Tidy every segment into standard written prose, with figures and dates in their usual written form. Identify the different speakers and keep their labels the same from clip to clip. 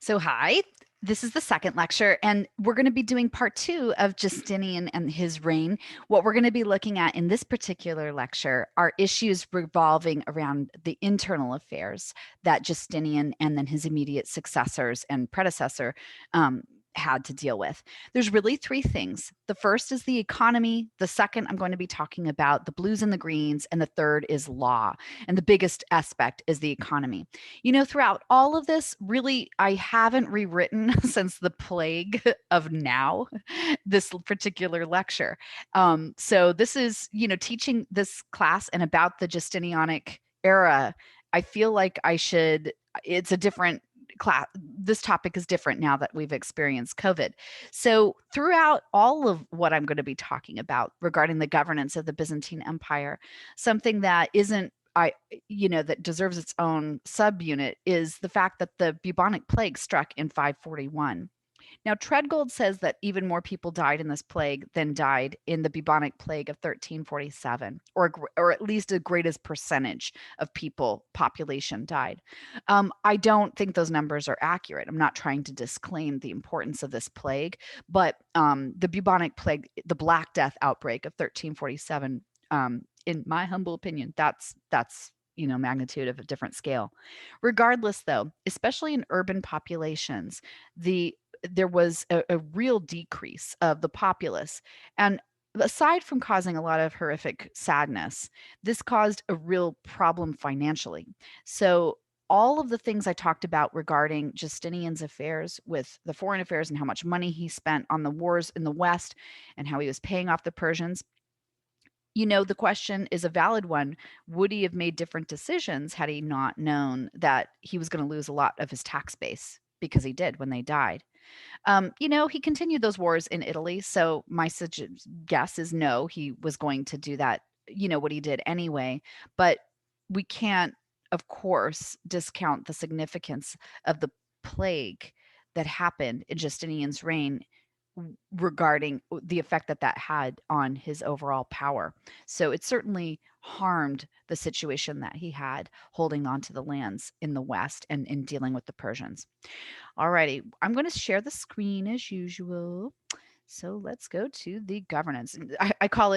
Speaker 1: So, hi, this is the second lecture, and we're going to be doing part two of Justinian and his reign. What we're going to be looking at in this particular lecture are issues revolving around the internal affairs that Justinian and then his immediate successors and predecessor had to deal with. There's really three things. The first is the economy. The second, I'm going to be talking about the blues and the greens. And the third is law. And the biggest aspect is the economy. Throughout all of this, really, I haven't rewritten since the plague of now, this particular lecture. So this is, teaching this class and about the Justinianic era. I feel like it's a different class. This topic is different now that we've experienced COVID. So throughout all of what I'm going to be talking about regarding the governance of the Byzantine Empire, something that isn't that deserves its own subunit is the fact that the bubonic plague struck in 541. Now, Treadgold says that even more people died in this plague than died in the bubonic plague of 1347, or at least the greatest percentage of population died. I don't think those numbers are accurate. I'm not trying to disclaim the importance of this plague, but the bubonic plague, the Black Death outbreak of 1347, in my humble opinion, that's magnitude of a different scale. Regardless, though, especially in urban populations, there was a real decrease of the populace. And aside from causing a lot of horrific sadness, this caused a real problem financially. So all of the things I talked about regarding Justinian's affairs with the foreign affairs and how much money he spent on the wars in the West and how he was paying off the Persians, the question is a valid one. Would he have made different decisions had he not known that he was going to lose a lot of his tax base? Because he did when they died. He continued those wars in Italy. So my guess is no, he was going to do that, what he did anyway. But we can't, of course, discount the significance of the plague that happened in Justinian's reign regarding the effect that had on his overall power. So it certainly harmed the situation that he had holding on to the lands in the West and in dealing with the Persians. Alrighty, I'm going to share the screen as usual. So let's go to the governance. I call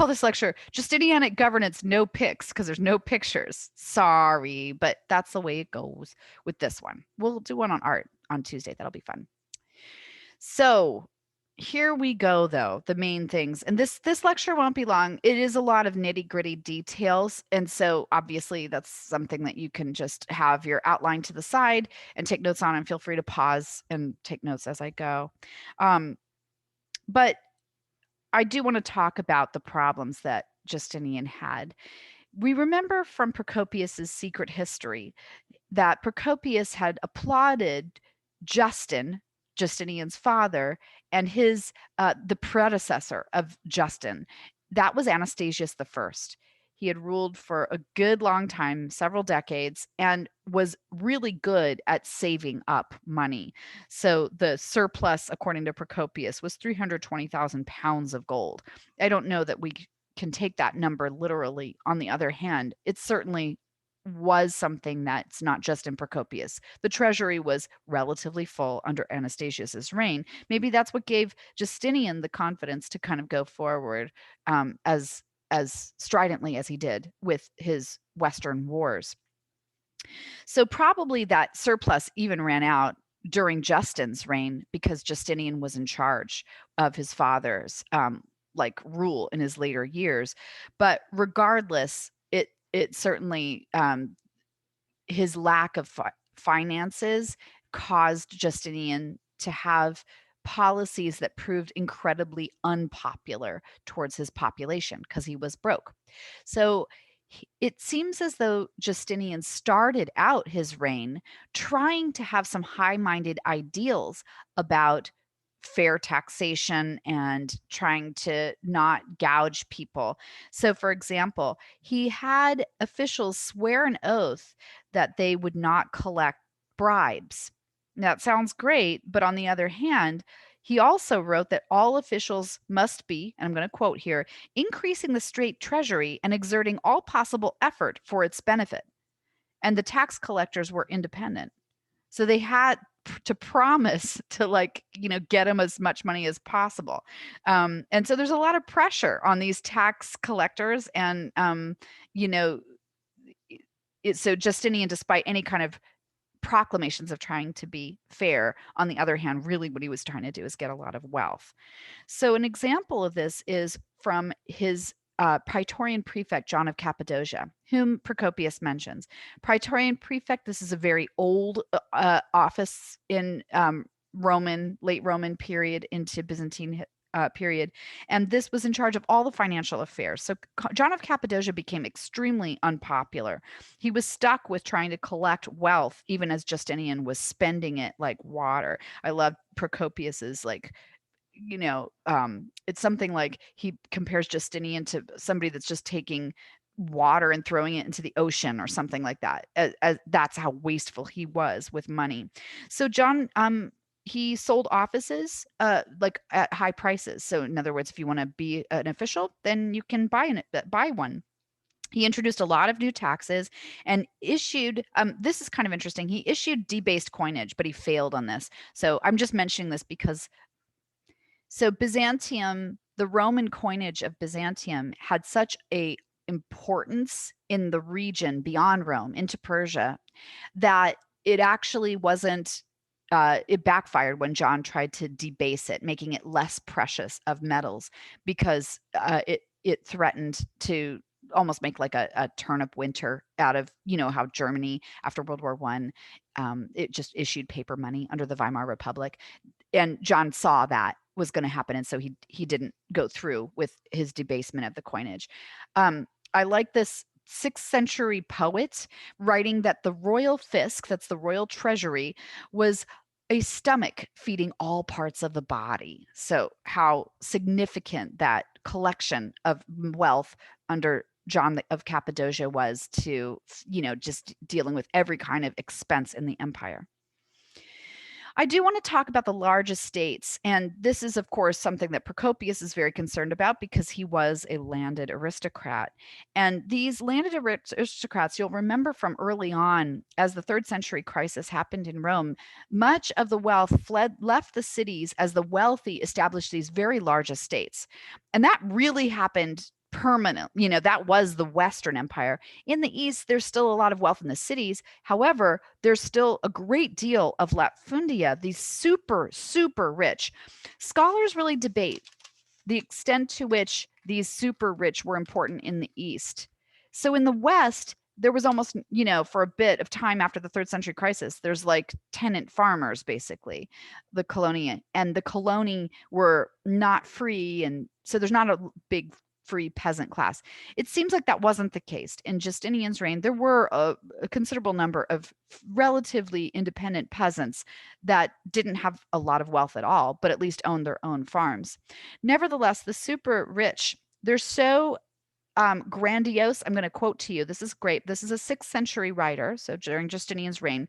Speaker 1: this lecture Justinianic governance, no pics, because there's no pictures. Sorry, but that's the way it goes with this one. We'll do one on art on Tuesday. That'll be fun. So here we go, though, the main things. And this lecture won't be long. It is a lot of nitty-gritty details. And so obviously that's something that you can just have your outline to the side and take notes on, and feel free to pause and take notes as I go. But I do want to talk about the problems that Justinian had. We remember from Procopius's Secret History that Procopius had applauded Justinian's father, and the predecessor of Justin. That was Anastasius the First. He had ruled for a good long time, several decades, and was really good at saving up money. So the surplus, according to Procopius, was 320,000 pounds of gold. I don't know that we can take that number literally. On the other hand, it certainly was something that's not just in Procopius. The treasury was relatively full under Anastasius's reign. Maybe that's what gave Justinian the confidence to kind of go forward as stridently as he did with his Western wars. So probably that surplus even ran out during Justin's reign because Justinian was in charge of his father's rule in his later years. But regardless, it certainly his lack of finances caused Justinian to have policies that proved incredibly unpopular towards his population because he was broke. So it seems as though Justinian started out his reign trying to have some high-minded ideals about fair taxation and trying to not gouge people. So, for example, he had officials swear an oath that they would not collect bribes. Now, it sounds great, but on the other hand, he also wrote that all officials must be, and I'm going to quote here, increasing the state treasury and exerting all possible effort for its benefit. And the tax collectors were independent. So they had to promise to, like, get him as much money as possible. And so there's a lot of pressure on these tax collectors, and you know so Justinian, despite any kind of proclamations of trying to be fair, on the other hand, really what he was trying to do is get a lot of wealth. So an example of this is from his Praetorian prefect, John of Cappadocia, whom Procopius mentions. Praetorian prefect, this is a very old office in late Roman period into Byzantine period. And this was in charge of all the financial affairs. So John of Cappadocia became extremely unpopular. He was stuck with trying to collect wealth, even as Justinian was spending it like water. I love Procopius's, like, it's something like he compares Justinian to somebody that's just taking water and throwing it into the ocean or something like that. As that's how wasteful he was with money. So John, he sold offices like at high prices. So in other words, if you want to be an official, then you can buy one. He introduced a lot of new taxes and issued, this is kind of interesting. He issued debased coinage, but he failed on this. So I'm just mentioning this because Byzantium, the Roman coinage of Byzantium had such a importance in the region beyond Rome into Persia that it actually wasn't it backfired when John tried to debase it, making it less precious of metals, because it threatened to almost make like a turnip winter out of, how Germany after World War One, it just issued paper money under the Weimar Republic, and John saw that was going to happen, and so he didn't go through with his debasement of the coinage. I like this 6th century poet writing that the royal fisc, that's the royal treasury, was a stomach feeding all parts of the body. So how significant that collection of wealth under John of Cappadocia was to, just dealing with every kind of expense in the empire. I do want to talk about the large estates. And this is, of course, something that Procopius is very concerned about because he was a landed aristocrat. And these landed aristocrats, you'll remember from early on, as the 3rd century crisis happened in Rome, much of the wealth left the cities as the wealthy established these very large estates. And that really happened permanent. That was the Western Empire. In the East, there's still a lot of wealth in the cities. However, there's still a great deal of latifundia, these super, super rich. Scholars really debate the extent to which these super rich were important in the East. So in the West, there was almost, for a bit of time after the 3rd century crisis, there's like tenant farmers, basically, the colony, and the colony were not free. And so there's not a big free peasant class. It seems like that wasn't the case. In Justinian's reign, there were a considerable number of relatively independent peasants that didn't have a lot of wealth at all, but at least owned their own farms. Nevertheless, the super rich, they're so grandiose. I'm going to quote to you. This is great. This is a 6th century writer, so during Justinian's reign,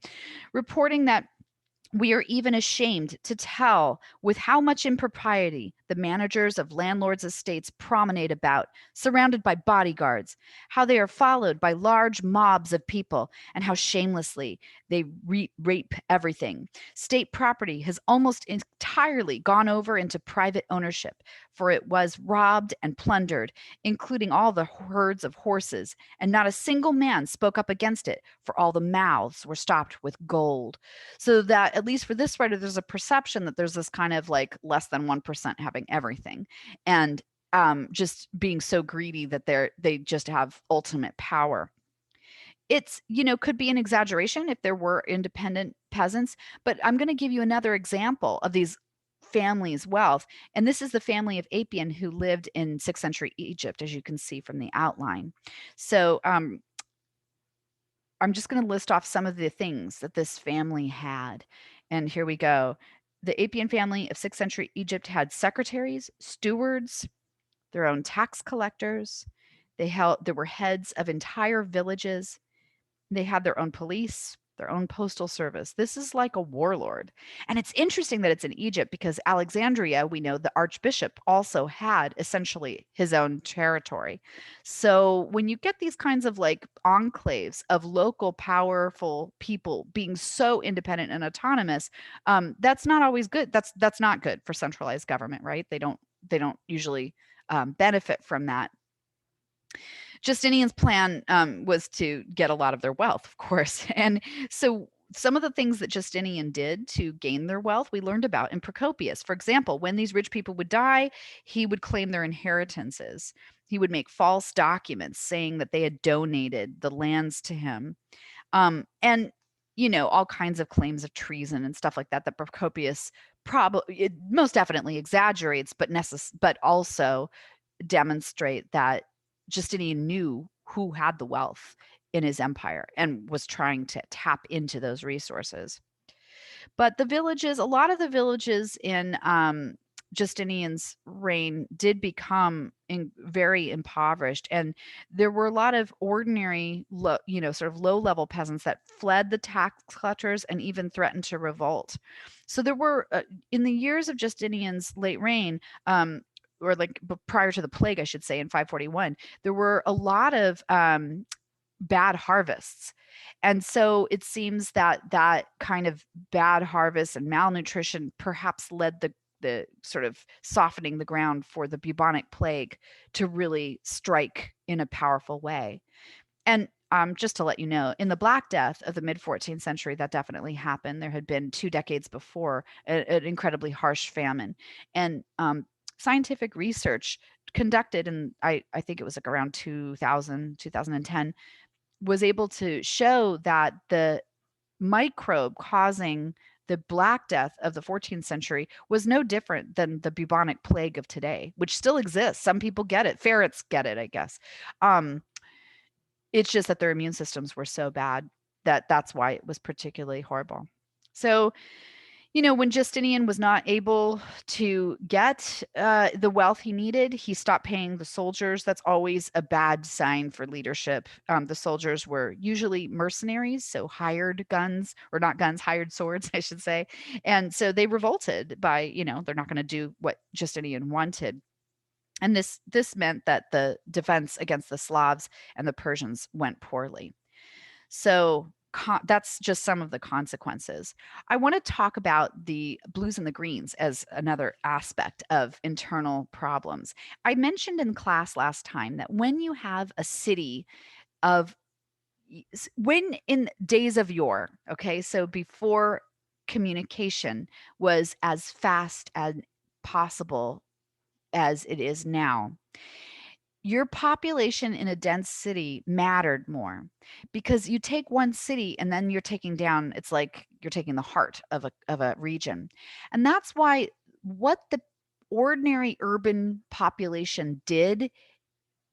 Speaker 1: reporting that we are even ashamed to tell with how much impropriety the managers of landlords' estates promenade about, surrounded by bodyguards, how they are followed by large mobs of people, and how shamelessly they rape everything. State property has almost entirely gone over into private ownership, for it was robbed and plundered, including all the herds of horses, and not a single man spoke up against it, for all the mouths were stopped with gold. So that, at least for this writer, there's a perception that there's this kind of like less than 1% having everything, and just being so greedy that they just have ultimate power. It's, could be an exaggeration if there were independent peasants, but I'm going to give you another example of these families' wealth. And this is the family of Apion, who lived in 6th century Egypt, as you can see from the outline. So I'm just going to list off some of the things that this family had. And here we go. The Apian family of 6th century Egypt had secretaries, stewards, their own tax collectors. There were heads of entire villages. They had their own police. their own postal service. This is like a warlord. And it's interesting that it's in Egypt because Alexandria, we know the archbishop also had essentially his own territory. So when you get these kinds of like enclaves of local powerful people being so independent and autonomous, that's not always good. That's not good for centralized government, right? They don't usually benefit from that. Justinian's plan was to get a lot of their wealth, of course. And so some of the things that Justinian did to gain their wealth, we learned about in Procopius. For example, when these rich people would die, he would claim their inheritances. He would make false documents saying that they had donated the lands to him. And all kinds of claims of treason and stuff like that that Procopius probably most definitely exaggerates, but also demonstrate that Justinian knew who had the wealth in his empire and was trying to tap into those resources. But a lot of the villages in Justinian's reign did become very impoverished, and there were a lot of ordinary, sort of low-level peasants that fled the tax collectors and even threatened to revolt. So there were, in the years of Justinian's late reign, or like prior to the plague, I should say, in 541, there were a lot of bad harvests. And so it seems that that kind of bad harvest and malnutrition perhaps led the sort of softening the ground for the bubonic plague to really strike in a powerful way. And just to let you know, in the Black Death of the mid 14th century, that definitely happened. There had been 2 decades before an incredibly harsh famine. And scientific research conducted, and I think it was like around 2010, was able to show that the microbe causing the Black Death of the 14th century was no different than the bubonic plague of today, which still exists. Some people get it. Ferrets get it, I guess. It's just that their immune systems were so bad that that's why it was particularly horrible. So when Justinian was not able to get the wealth he needed, he stopped paying the soldiers. That's always a bad sign for leadership. The soldiers were usually mercenaries, so hired guns, or not guns, hired swords, I should say. And so they revolted by, they're not going to do what Justinian wanted. And this meant that the defense against the Slavs and the Persians went poorly. So that's just some of the consequences. I want to talk about the blues and the greens as another aspect of internal problems. I mentioned in class last time that when you have a city of, when in days of yore, okay, so before communication was as fast and possible as it is now, your population in a dense city mattered more because you take one city and then you're taking down, it's like you're taking the heart of a region. And that's why what the ordinary urban population did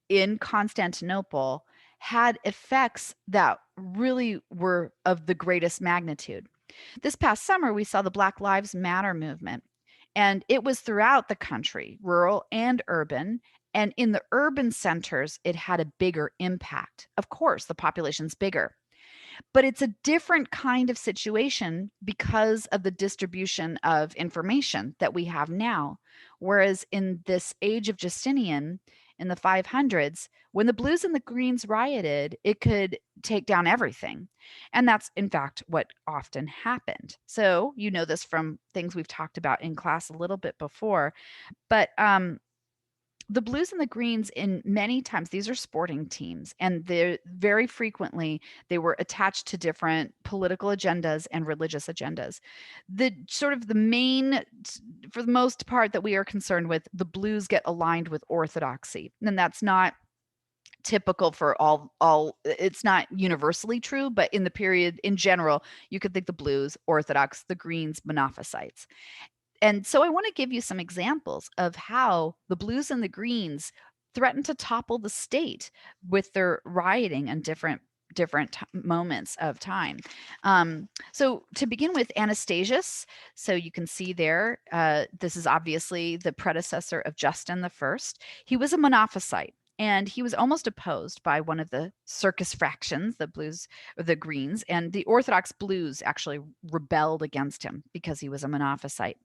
Speaker 1: in Constantinople had effects that really were of the greatest magnitude. This past summer, we saw the Black Lives Matter movement, and it was throughout the country, rural and urban. And in the urban centers, it had a bigger impact. Of course, the population's bigger, but it's a different kind of situation because of the distribution of information that we have now. Whereas in this age of Justinian, in the 500s, when the blues and the greens rioted, it could take down everything. And that's, in fact, what often happened. So, you know this from things we've talked about in class a little bit before. But the blues and the greens, in many times, these are sporting teams, and they're very frequently they were attached to different political agendas and religious agendas. The sort of the main, for the most part, that we are concerned with, the blues get aligned with orthodoxy, and that's not typical for all it's not universally true, but in the period in general, you could think the blues orthodox, the greens monophysites. And so I want to give you some examples of how the blues and the greens threatened to topple the state with their rioting and different moments of time. So to begin with, Anastasius. So you can see there, this is obviously the predecessor of Justin the First. He was a Monophysite. And he was almost opposed by one of the circus fractions, the Blues or the Greens, and the Orthodox Blues actually rebelled against him because he was a Monophysite.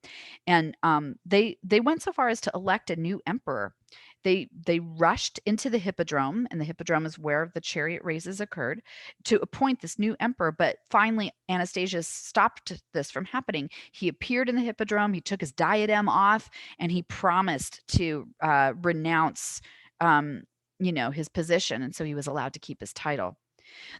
Speaker 1: And they went so far as to elect a new emperor. They rushed into the hippodrome, and the hippodrome is where the chariot races occurred, to appoint this new emperor. But finally, Anastasius stopped this from happening. He appeared in the hippodrome, he took his diadem off, and he promised to renounce um, his position. And so he was allowed to keep his title.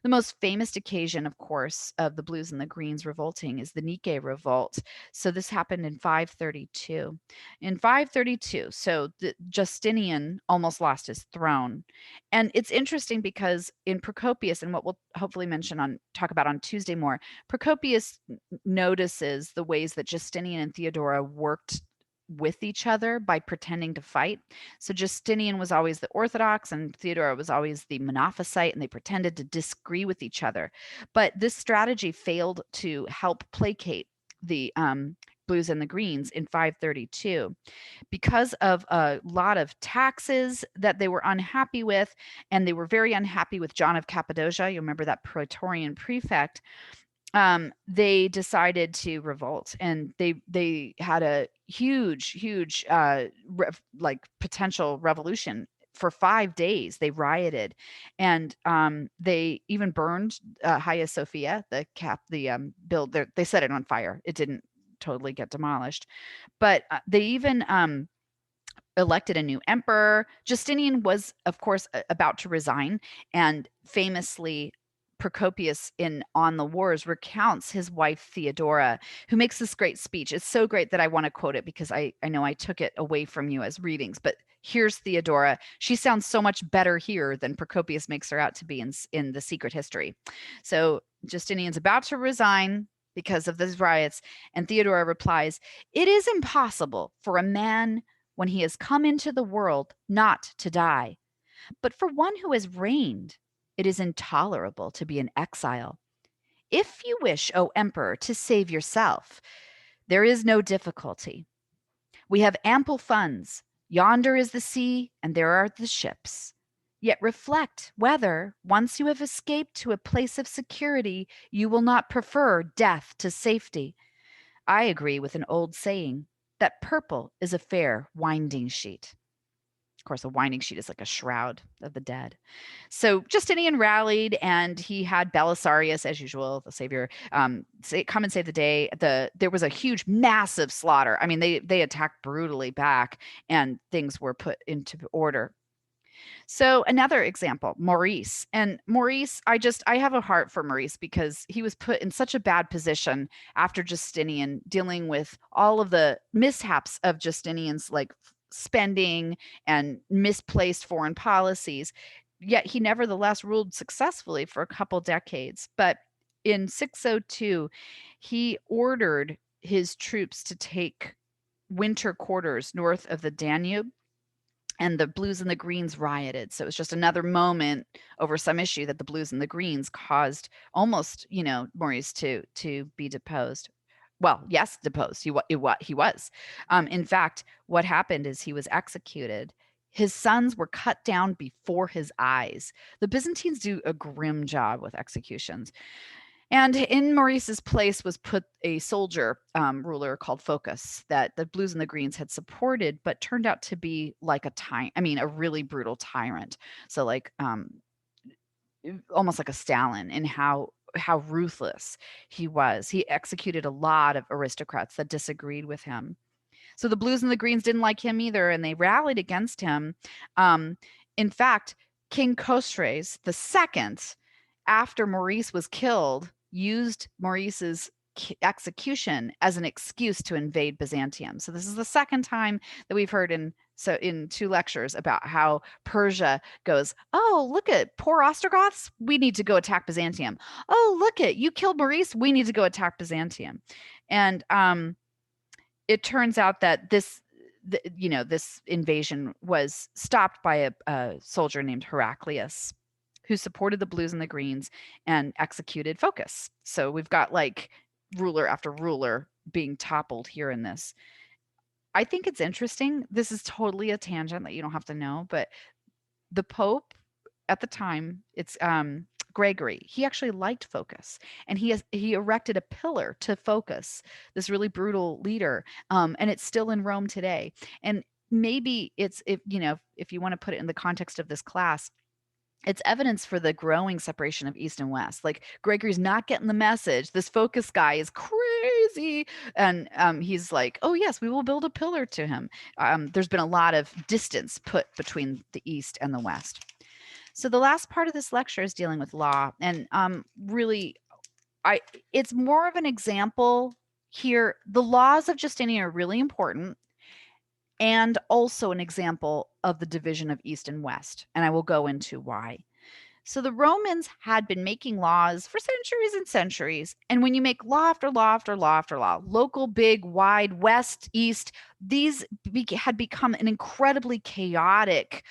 Speaker 1: The most famous occasion, of course, of the Blues and the Greens revolting is the Nike Revolt. So this happened in 532. In 532, so Justinian almost lost his throne. And it's interesting because in Procopius, and what we'll hopefully talk about on Tuesday more, Procopius notices the ways that Justinian and Theodora worked with each other by pretending to fight. So Justinian was always the Orthodox and Theodora was always the Monophysite, and they pretended to disagree with each other. But this strategy failed to help placate the Blues and the Greens in 532 because of a lot of taxes that they were unhappy with, and they were very unhappy with John of Cappadocia. You remember that Praetorian prefect. They decided to revolt, and they had a huge like potential revolution. For 5 days they rioted, and they even burned Hagia Sophia, the build there. They set it on fire. It didn't totally get demolished, but they even elected a new emperor. Justinian was, of course, about to resign, and famously, Procopius in On the Wars recounts his wife Theodora, who makes this great speech. It's so great that I want to quote it because I know I took it away from you as readings, but here's Theodora. She sounds so much better here than Procopius makes her out to be in the secret history. So Justinian's about to resign because of these riots, and Theodora replies, "It is impossible for a man when he has come into the world not to die. But for one who has reigned, it is intolerable to be in exile. If you wish, O emperor, to save yourself, there is no difficulty. We have ample funds. Yonder is the sea, and there are the ships. Yet reflect whether, once you have escaped to a place of security, you will not prefer death to safety. I agree with an old saying that purple is a fair winding sheet." Of course, a winding sheet is like a shroud of the dead. So Justinian rallied, and he had Belisarius, as usual, the savior, come and save the day. There was a huge, massive slaughter. I mean, they attacked brutally back, and things were put into order. So another example, Maurice. And Maurice, I have a heart for Maurice because he was put in such a bad position after Justinian, dealing with all of the mishaps of Justinian's like spending and misplaced foreign policies. Yet he nevertheless ruled successfully for a couple decades. But in 602, he ordered his troops to take winter quarters north of the Danube, and the Blues and the Greens rioted. So it was just another moment over some issue that the Blues and the Greens caused almost, Maurice to be deposed. Well, yes, deposed. He was. In fact, what happened is he was executed. His sons were cut down before his eyes. The Byzantines do a grim job with executions. And in Maurice's place was put a soldier ruler called Phocas that the Blues and the Greens had supported, but turned out to be like a really brutal tyrant. So like almost like a Stalin in how ruthless he was. He executed a lot of aristocrats that disagreed with him. So the Blues and the Greens didn't like him either, and they rallied against him. Um, in fact, King Khosroes the second, after Maurice was killed, used Maurice's execution as an excuse to invade Byzantium. So this is the second time that we've heard in two lectures about how Persia goes, "Oh, look at poor Ostrogoths. We need to go attack Byzantium. Oh, look at you killed Maurice. We need to go attack Byzantium." And it turns out that this invasion was stopped by a soldier named Heraclius, who supported the Blues and the Greens and executed Phocas. So we've got like ruler after ruler being toppled here in this. I think it's interesting. This is totally a tangent that you don't have to know, but the Pope at the time, it's Gregory. He actually liked focus, and he erected a pillar to focus this really brutal leader, and it's still in Rome today. And maybe it's, if you know, if you want to put it in the context of this class, it's evidence for the growing separation of East and West. Like Gregory's not getting the message. This focus guy is crazy, and he's like, "Oh yes, we will build a pillar to him." There's been a lot of distance put between the East and the West. So the last part of this lecture is dealing with law, and really, I it's more of an example here. The laws of Justinian are really important, and also an example of the division of East and West, and I will go into why. So the Romans had been making laws for centuries and centuries. And when you make law after law after law after law, local, big, wide, west, east, these had become an incredibly chaotic,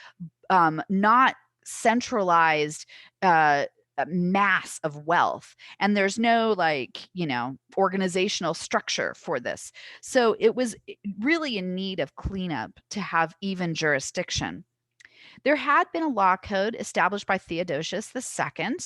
Speaker 1: not centralized mass of wealth. And there's no, like, organizational structure for this. So it was really in need of cleanup to have even jurisdiction. There had been a law code established by Theodosius II.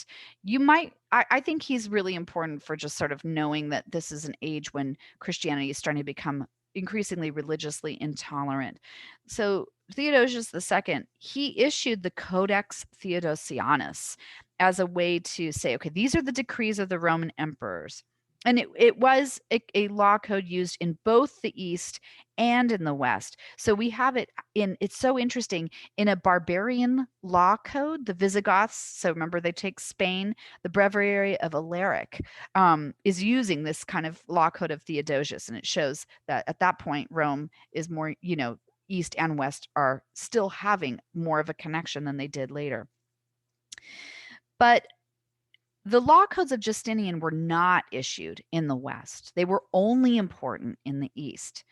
Speaker 1: I think he's really important for just sort of knowing that this is an age when Christianity is starting to become increasingly religiously intolerant. So Theodosius II, he issued the Codex Theodosianus as a way to say, okay, these are the decrees of the Roman emperors. And it was a law code used in both the East and in the West. So we have it it's so interesting, in a barbarian law code, the Visigoths, so remember they take Spain, the breviary of Alaric is using this kind of law code of Theodosius. And it shows that at that point, Rome is more, East and West are still having more of a connection than they did later. But the law codes of Justinian were not issued in the West. They were only important in the East.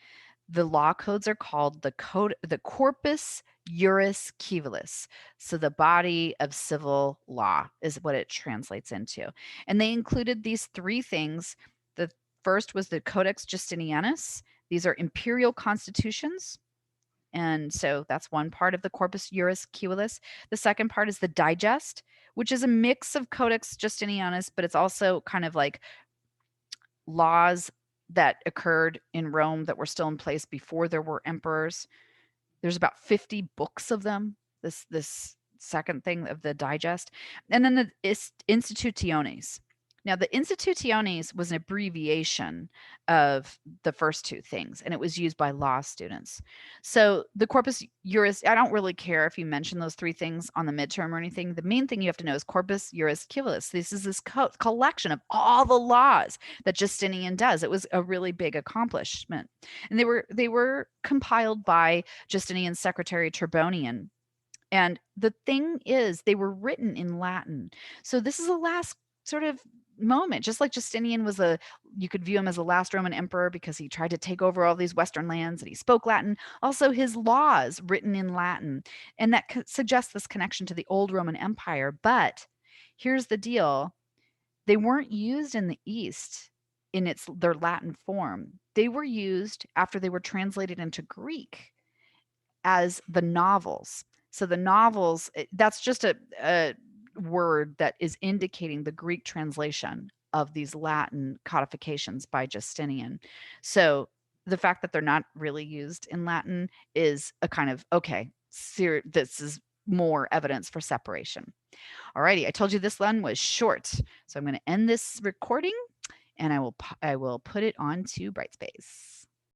Speaker 1: The law codes are called the Corpus Juris Civilis. So the body of civil law is what it translates into. And they included these three things. The first was the Codex Justinianus. These are imperial constitutions. And so that's one part of the Corpus Juris Civilis. The second part is the Digest, which is a mix of Codex Justinianus, but it's also kind of like laws that occurred in Rome that were still in place before there were emperors. There's about 50 books of them. This second thing of the Digest, and then the Institutiones. Now, the Institutiones was an abbreviation of the first two things, and it was used by law students. So the Corpus Juris, I don't really care if you mention those three things on the midterm or anything. The main thing you have to know is Corpus Juris Civilis. This is this collection of all the laws that Justinian does. It was a really big accomplishment, and they were compiled by Justinian's secretary Tribonian. And the thing is, they were written in Latin. So this is a last sort of moment, just like Justinian was you could view him as a last Roman emperor because he tried to take over all these Western lands and he spoke Latin. Also, his laws written in Latin. And that suggests this connection to the old Roman Empire. But here's the deal. They weren't used in the East in their Latin form. They were used after they were translated into Greek as the novels. So the novels, that's just a word that is indicating the Greek translation of these Latin codifications by Justinian. So the fact that they're not really used in Latin is a kind of, okay, this is more evidence for separation. Alrighty, I told you this one was short, so I'm going to end this recording, and I will put it onto Brightspace.